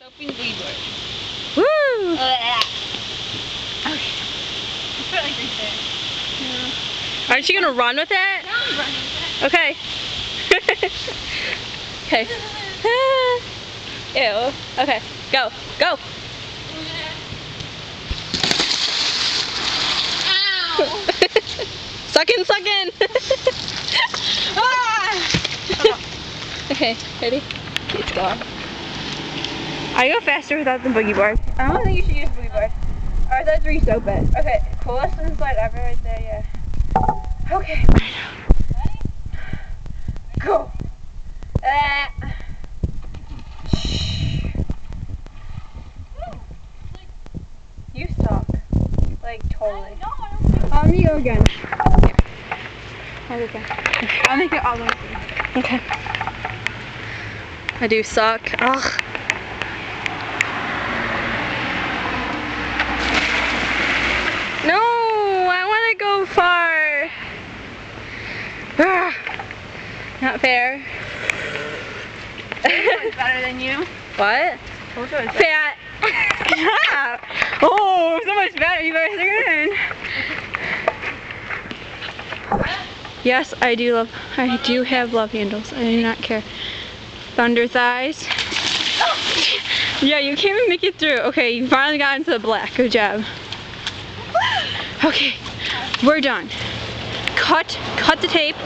Open bleedboard. Woo! Okay. Put it like right there. Yeah. Aren't you gonna run with it? No, I'm running with it. Okay. Okay. Ew. Okay. Go. Go. Ow! Suck in, suck in. Ah! Okay, ready? Let's go. I go faster without the boogie board. I don't think you should use boogie board. Or that's where you soap it. Okay, coolest slide ever right there, yeah. Okay. Go. You suck. Like totally. You go again. Okay. I'll make it all the way through. Okay. I do suck. Ugh. No, I want to go far. Ugh. Not fair. It's better than you. What? Fat. Yeah. Oh, so much better. You guys are good. Yes, I do have love handles. I do not care. Thunder thighs. Yeah, you can't even make it through. Okay, you finally got into the black. Good job. Okay, we're done. Cut the tape.